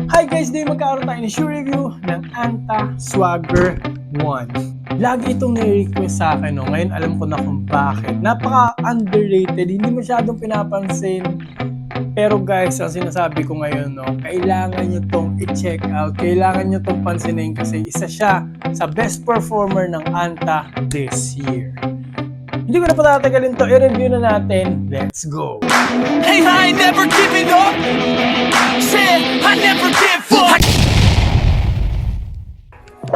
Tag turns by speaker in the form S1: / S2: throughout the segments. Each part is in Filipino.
S1: Hi guys! Today magkakaroon tayo ng shoe review ng Anta Swagger 1. Lagi itong nire-request sa akin, no? Ngayon alam ko na kung bakit. Napaka-underrated, hindi masyadong pinapansin. Pero guys, ang sinasabi ko ngayon, no, kailangan nyo itong i-check out. Kailangan nyo itong pansinin kasi isa siya sa best performer ng Anta this year. Hindi ko na patatagalin to, i-review na natin. Let's go!
S2: Hey, I ain't never giving up. Said I never give up.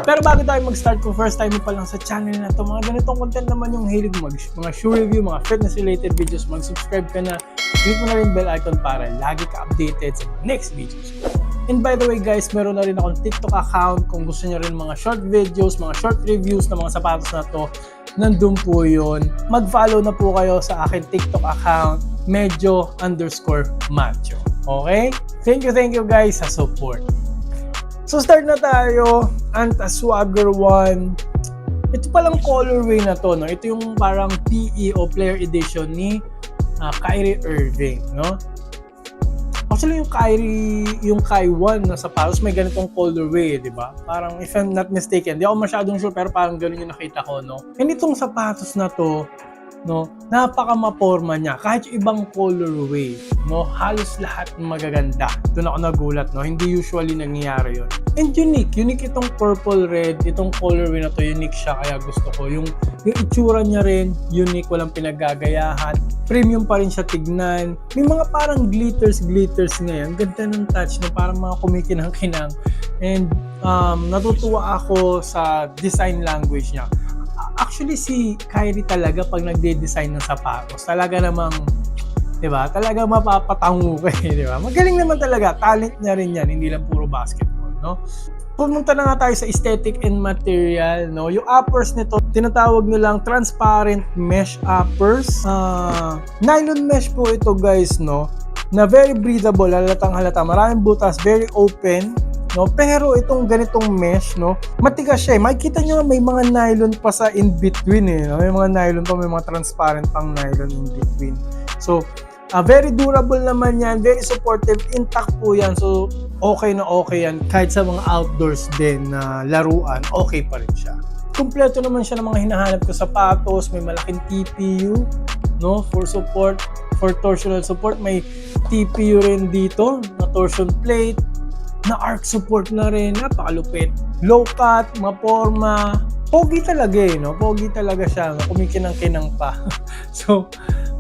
S1: Pero bago tayo mag-start, kung first time mo pa lang sa channel na to, mga ganitong content naman yung hilig mga shoe review, mga fitness related videos, mag-subscribe ka na, click mo na rin bell icon para lagi ka updated sa next videos. And by the way guys, meron na rin akong TikTok account. Kung gusto nyo rin mga short videos, mga short reviews ng mga sapatos na to, nandun po yun. Mag-follow na po kayo sa akin TikTok account, medyo_macho. Okay? Thank you guys sa support. So start na tayo. Anta Swagger 1. Ito palang colorway na to, no? Ito yung parang PE o player edition ni Kyrie Irving, no? Actually yung Kai 1 na sapatos may ganitong colorway, di ba? Parang if I'm not mistaken, di ako masyadong sure pero parang ganun yung nakita ko, no? And itong sapatos na to, no, napaka-maporma niya. Kahit yung ibang colorway, no, halos lahat magaganda. Doon ako nagulat, no? Hindi usually nangyayari yun. And unique itong purple red, itong colorway na to, unique siya kaya gusto ko. Yung itsura niya rin, unique, walang pinagagayahan. Premium pa rin siya tignan. May mga parang glitters ngayon. Ganda ng touch, no? Parang mga kumikinang-kinang. And natutuwa ako sa design language niya. Actually, si Kyrie talaga pag nagde-design ng sapatos, talaga namang, di ba? Talaga mapapatango ka, di ba? Magaling naman talaga. Talent niya rin yan, hindi lang puro basketball, no? Pumunta na nga tayo sa aesthetic and material, no? Yung uppers nito, tinatawag nilang transparent mesh uppers. Nylon mesh po ito, guys, no? Na very breathable, halatang halata. Maraming butas, very open. No, pero itong ganitong mesh, no, matigas siya. Makikita nyo may mga nylon pa sa in between, no? May mga nylon pa, may mga transparent pang nylon in between. So, very durable naman yan, very supportive, intact po yan. So, okay na okay yan. Kahit sa mga outdoors din na laruan, okay pa rin siya. Kompleto naman siya ng mga hinahanap ko sapatos, may malaking TPU, no, for support, for torsional support. May TPU rin dito, na torsion plate, na arc support na rin, napakalupit. Low cut, maporma, pogi talaga no? Pogi talaga siya, kumikinang-kinang pa. So,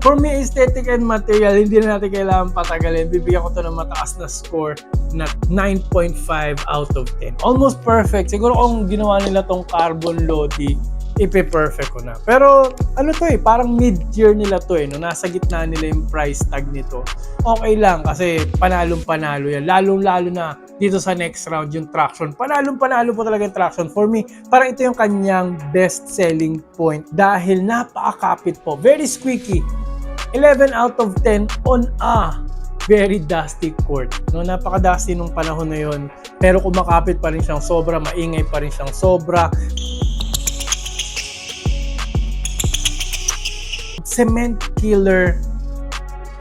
S1: for me, aesthetic and material, hindi na natin kailangan patagalin. Bibigyan ko to ng mataas na score na 9.5 out of 10. Almost perfect. Siguro kung ginawa nila tong carbon lodi, ipe-perfect ko na. Pero ano to parang mid-tier nila to no? Nasa gitna nila yung price tag nito. Okay lang kasi panalong-panalo yan. Lalong-lalo na dito sa next round yung traction. Panalong-panalo po talaga yung traction. For me, parang ito yung kanyang best selling point dahil napaka-kapit po. Very squeaky. 11 out of 10 on a very dusty court. No, napaka-dusty nung panahon na yon. Pero kumakapit pa rin siyang sobra, maingay pa rin siyang sobra. Cement killer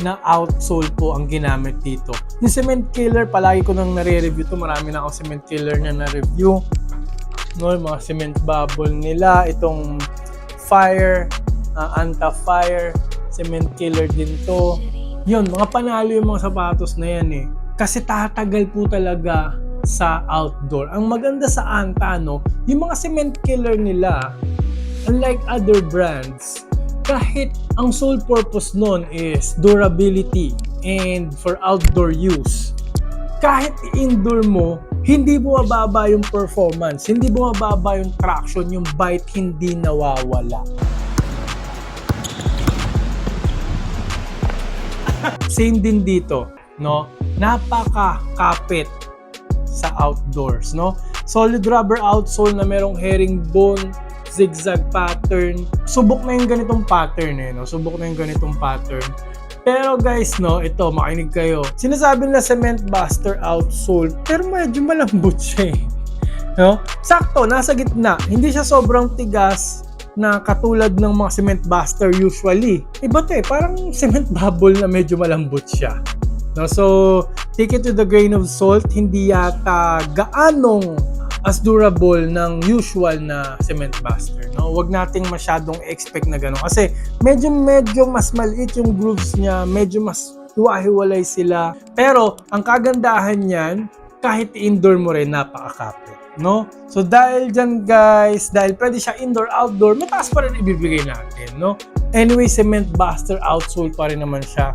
S1: na outsole po ang ginamit dito. Yung cement killer, palagi ko nang nare-review to. Marami na akong cement killer na na-review. No, yung mga cement bubble nila. Itong fire, anti-fire, cement killer din to. Yun, mga panalo yung mga sapatos na yan Kasi tatagal po talaga sa outdoor. Ang maganda sa Anta, no, yung mga cement killer nila, unlike other brands, kahit ang sole purpose nun is durability and for outdoor use, kahit indoor mo, hindi bumababa yung performance, hindi bumababa yung traction, yung bite hindi nawawala. Same din dito, no? Napaka-kapit sa outdoors, no? Solid rubber outsole na merong herringbone, zigzag pattern. Subok na yung ganitong pattern no? Subok na yung ganitong pattern. Pero guys, no, ito, makinig kayo. Sinasabi nila cement buster outsole, pero medyo malambot siya no? Sakto, nasa gitna. Hindi siya sobrang tigas na katulad ng mga cement buster usually. Iba parang cement bubble na medyo malambot siya. No, so take it with a grain of salt, hindi yata gaanong as durable ng usual na cement buster. No, wag nating masyadong expect na gano'n kasi medyo mas maliit yung grooves niya, medyo mas hiwa-hiwalay sila. Pero ang kagandahan niyan, kahit indoor mo rin, napakakapit. No? So dahil dyan guys, dahil pwede siya indoor, outdoor, mataas pa rin ibibigay natin. No? Anyway, cement buster outsole pa rin naman siya.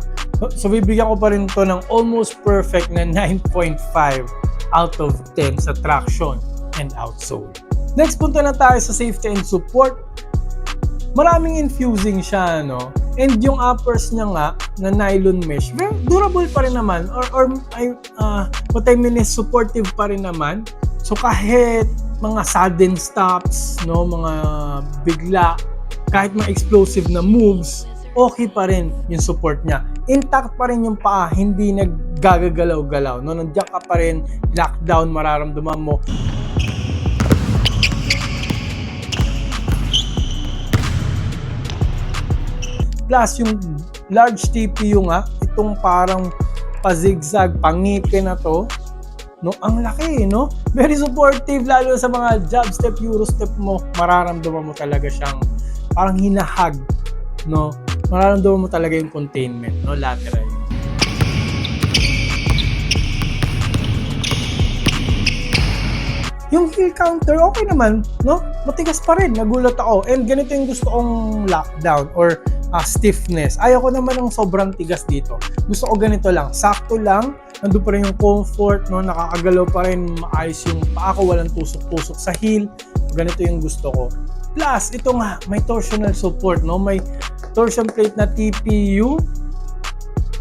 S1: So bibigyan ko pa rin to ng almost perfect na 9.5 out of 10 sa traction and outsole. Next, punta na tayo sa safety and support. Maraming infusing siya, no? And yung uppers niya nga na nylon mesh, very durable pa rin naman, or what I mean is supportive pa rin naman. So kahit mga sudden stops, no, mga bigla, kahit mga explosive na moves, okay pa rin yung support niya. Intact pa rin yung paa, hindi naggagalaw-galaw, no? Nandiyan ka pa rin, lockdown, mararamdaman mo. Plus, yung large TPU nga, itong parang pa-zigzag, pangipin na to, no? Ang laki, no? Very supportive, lalo sa mga jab step, euro step mo, mararamdaman mo talaga siyang parang hinahag, no? Mararamdaman mo talaga yung containment, no? Lateral. Yung heel counter, okay naman, no? Matigas pa rin, nagulat ako. And ganito yung gusto kong lockdown or stiffness. Ayaw ko naman ng sobrang tigas dito. Gusto ko ganito lang, sakto lang, nandun pa rin yung comfort, no? Nakakagalaw pa rin, maayos yung paa ko, walang tusok-tusok sa heel. Ganito yung gusto ko. Plus, ito nga, may torsional support, no? May torsion plate na TPU.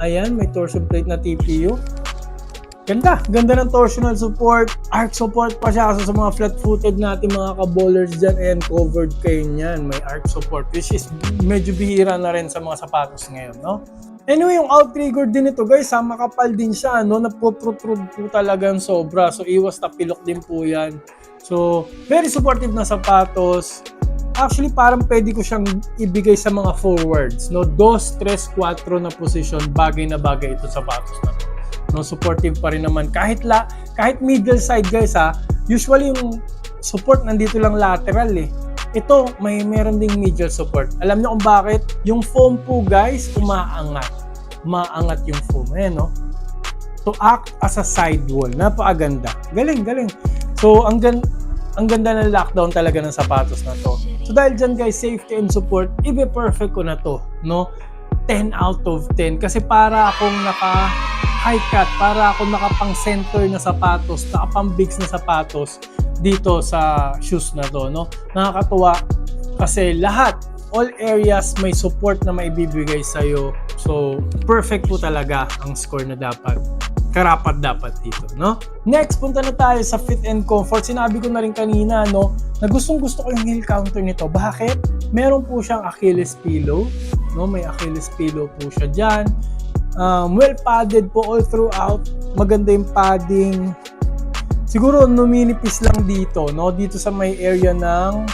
S1: Ayan, may torsion plate na TPU. Ganda ng torsional support. Arc support pa siya. So sa mga flat-footed natin mga ka-bowlers dyan, and covered kayo niyan. May arc support, which is medyo bihira na rin sa mga sapatos ngayon, no? Anyway, yung outrigger din ito guys, makapal din siya, no? Napuprotrude po talagang sobra. So iwas tapilok din po yan. So very supportive na sapatos. Actually, parang pwede ko siyang ibigay sa mga forwards, no? 2, 3, 4 na position, bagay na bagay ito sapatos na to. No, supportive pa rin naman kahit middle side guys ha. Usually yung support nandito lang lateral eh. Ito meron ding medial support. Alam niyo kung bakit? Yung foam po guys umaangat yung foam, no? To act as a sidewall. Napakaganda. Galing. So ang ganda ng lockdown talaga ng sapatos na to. So dahil dyan guys, safety and support, perfect ko na to, no? 10 out of 10 kasi para akong naka high cut, para akong nakapang center na sapatos, nakapang bigs na sapatos dito sa shoes na to, no? Nakakatuwa kasi all areas may support na maibibigay sa'yo. So perfect po talaga ang score na karapat dito, no? Next, punta na tayo sa fit and comfort. Sinabi ko na rin kanina, no, na gustong gusto ko yung heel counter nito. Bakit? Meron po siyang Achilles pillow, no? May Achilles pillow po siya dyan. Well padded po all throughout. Maganda yung padding. Siguro numinipis lang dito, no? Dito sa may area ng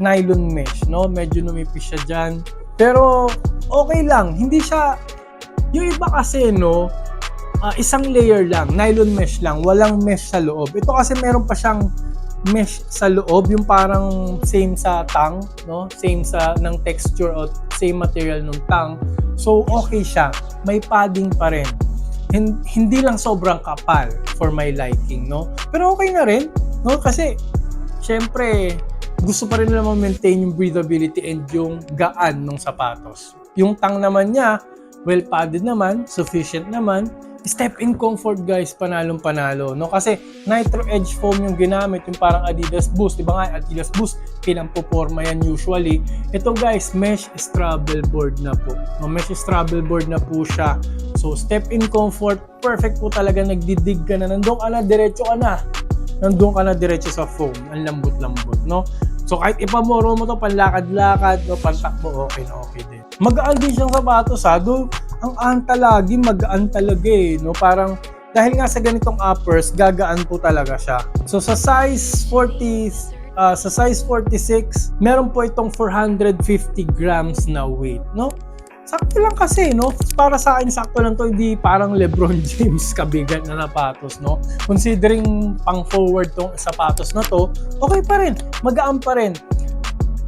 S1: nylon mesh, no? Medyo numipis siya dyan. Pero okay lang. Hindi siya, yung iba kasi, no, isang layer lang, nylon mesh lang, walang mesh sa loob. Ito kasi meron pa siyang mesh sa loob, yung parang same sa tang, no? Same ng texture o same material ng tang. So okay siya, may padding pa rin. Hindi lang sobrang kapal for my liking, no? Pero okay na rin, no? Kasi syempre gusto pa rin nila ma-maintain yung breathability and yung gaan ng sapatos. Yung tang naman niya, well padded naman, sufficient naman. Step in comfort guys, panalong-panalo, no? Kasi Nitro Edge foam yung ginamit, yung parang Adidas Boost, diba nga Adidas Boost, pinampoporma yan usually. Ito guys, mesh straddle board na po. No, mesh straddle board na po siya. So step in comfort, perfect po talaga, nagdidig ka na, nandun ka na, diretso sa foam, ang lambot-lambot, no? So kahit ipamoro mo to, panlakad-lakad, no, pantakbo, okay na okay din. Magaan din siyang sapatos ha, ang anta lagi, magaan talaga eh, no? Parang dahil nga sa ganitong uppers, gagaan po talaga siya. So sa size 46, meron po itong 450 grams na weight, no? sakto lang kasi, no? Para sa akin, sakto lang to, hindi parang LeBron James kabigat na sapatos, no? Considering pang-forward tong sapatos na to, okay pa rin, magaan pa rin.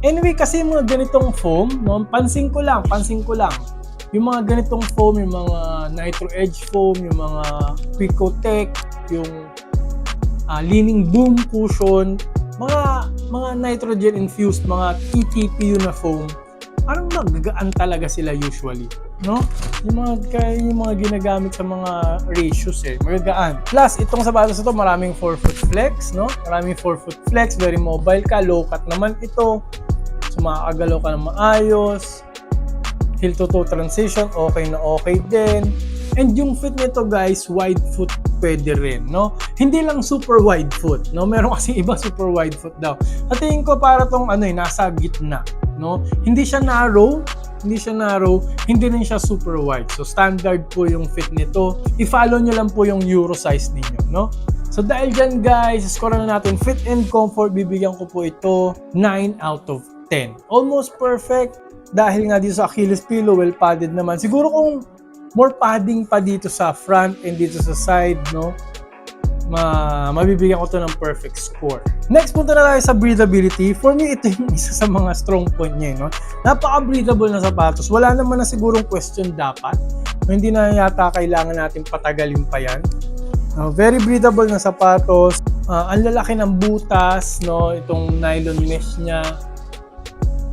S1: Anyway, kasi yung mga ganitong foam, no? Pansin ko lang, yung mga ganitong foam, yung mga Nitro Edge foam, yung mga Picotech, yung leaning boom cushion, mga nitrogen infused, mga eTPU na foam, parang magagaan talaga sila usually, no? Yung mga ginagamit sa mga ratios magagaan. Plus, itong sapatos na to, maraming 4-foot flex, no? Maraming 4-foot flex, very mobile ka, low cut naman ito. So, makakagalaw ka ng maayos. Heel to toe transition, okay na okay din. And yung fit nito guys, wide foot pwede rin, no? Hindi lang super wide foot, no? Meron kasi iba super wide foot daw. At tingin ko para tong nasa gitna, no? Hindi siya narrow, hindi rin siya super wide. So standard po yung fit nito. I-follow nyo lang po yung Euro size ninyo, no? So dahil dyan guys, score na natin fit and comfort, bibigyan ko po ito 9 out of 10. Almost perfect. Dahil nga dito sa Achilles pillow, well padded naman. Siguro kung more padding pa dito sa front and dito sa side, no? Mabibigyan ko to ng perfect score. Next, punta na tayo sa breathability. For me, ito yung isa sa mga strong point niya, no? Napaka-breathable na sapatos. Wala naman na sigurong question dapat. Hindi na yata kailangan natin patagalin pa yan. Very breathable na sapatos. Ang lalaki ng butas, no? Itong nylon mesh niya.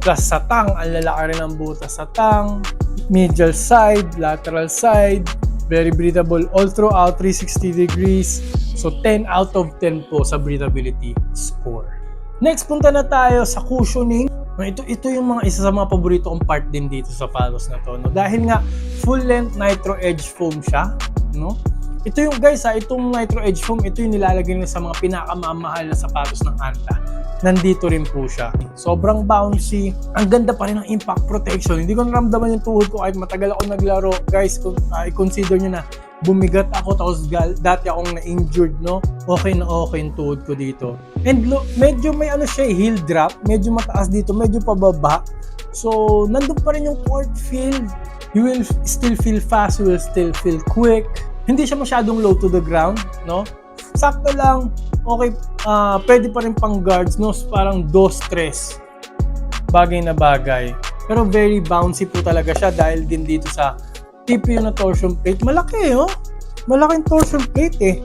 S1: Plus sa tang, ang lalaki rin ng butas sa tang. Medial side, lateral side. Very breathable all throughout 360 degrees. So 10 out of 10 po sa breathability score. Next, punta na tayo sa cushioning. Ito yung isa sa mga paborito kong part din dito sa sapatos na to, no? Dahil nga full length Nitro Edge foam siya, no? Ito yung guys itong Nitro Edge foam, ito yung nilalagay nila sa mga pinakamamahal na sapatos ng Anta. Nandito rin po siya. Sobrang bouncy. Ang ganda pa rin ng impact protection. Hindi ko naramdaman yung tuhod ko kahit matagal ako naglaro. Guys, i-consider nyo na bumigat ako tapos dati akong na-injured, no? Okay na okay yung tuhod ko dito. And medyo may heel drop. Medyo mataas dito, medyo pababa. So, nandun pa rin yung court feel. You will still feel fast, you will still feel quick. Hindi siya masyadong low to the ground, no? Sakto lang. Okay, pwede pa rin pang guards, no? Parang 2-3. Bagay na bagay. Pero very bouncy po talaga siya dahil din dito sa TPU na torsion plate. Malaki, oh. Malaking torsion plate,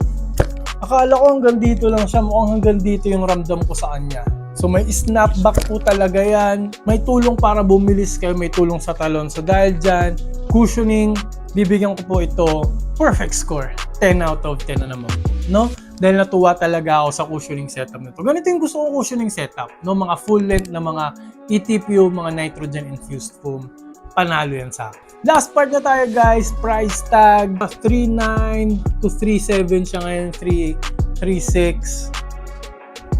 S1: Akala ko hanggang dito lang siya. Mukhang hanggang dito yung ramdam ko sa kanya. So may snapback po talaga yan. May tulong para bumilis kayo. May tulong sa talon. So dahil dyan, cushioning, bibigyan ko po ito perfect score. 10 out of 10 na naman, no? Dahil natuwa talaga ako sa cushioning setup nito. Ganito yung gusto kong cushioning setup, no? Mga full length na mga eTPU, mga nitrogen infused foam. Panalo yan sa akin. Last part na tayo guys, price tag 3.9 to 3.7 siya ngayon, 3.6.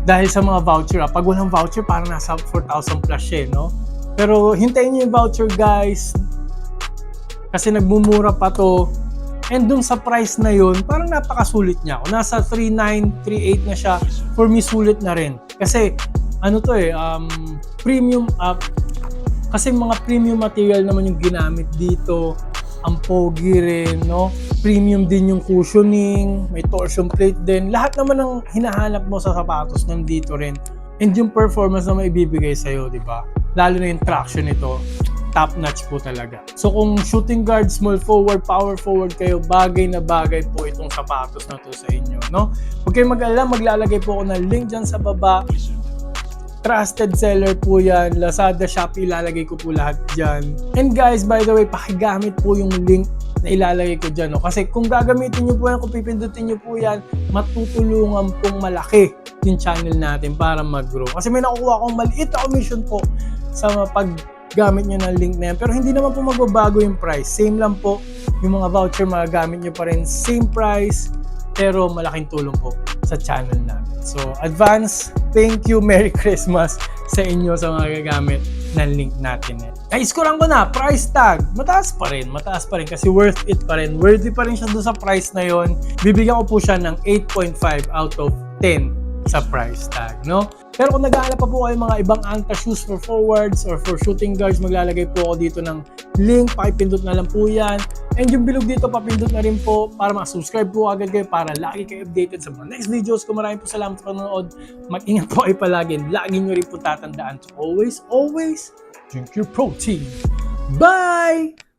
S1: Dahil sa mga voucher, pag walang voucher parang nasa 4,000 plus siya, no? Pero hintayin niyo yung voucher guys kasi nagmumura pa to. And dun sa price na yun, parang napakasulit niya. Kung nasa 3.9, 3.8 na siya, for me sulit na rin. Kasi premium up. Kasi mga premium material naman yung ginamit dito. Ang pogi rin, no? Premium din yung cushioning, may torsion plate din. Lahat naman ng hinahanap mo sa sapatos nandito rin. And yung performance na maibibigay sa'yo, di ba? Lalo na yung traction nito, top notch po talaga. So kung shooting guard, small forward, power forward kayo, bagay na bagay po itong sapatos na to sa inyo, no? Huwag kayong mag-alala, maglalagay po ako ng link dyan sa baba. Trusted seller po yan. Lazada, Shopee, ilalagay ko po lahat dyan. And guys, by the way, pakigamit po yung link na ilalagay ko dyan, no? Kasi kung gagamitin nyo po yan, kung pipindutin nyo po yan, matutulungan pong malaki yung channel natin para mag-grow. Kasi may nakukuha akong maliit na commission po sa paggamit nyo ng link na yan. Pero hindi naman po magbabago yung price. Same lang po. Yung mga voucher, magagamit nyo pa rin same price. Pero malaking tulong po sa channel natin. So, advance, thank you, Merry Christmas sa inyo sa mga gagamit ng link natin. Ay, scorean ko na, price tag, mataas pa rin kasi worth it pa rin. Worthy pa rin siya doon sa price na yon. Bibigyan ko po siya ng 8.5 out of 10 sa price tag, no? Pero kung nag-aalala pa po kayo mga ibang Anta shoes for forwards or for shooting guards, maglalagay po ako dito ng link, pakipindot na lang po yan. And yung bilog dito, papindot na rin po para makasubscribe po agad kayo para lagi kayo updated sa mga next videos ko. Maraming po salamat sa panonood. Mag-ingat po kayo palagi. Lagi nyo rin po tatandaan to always drink your protein. Bye!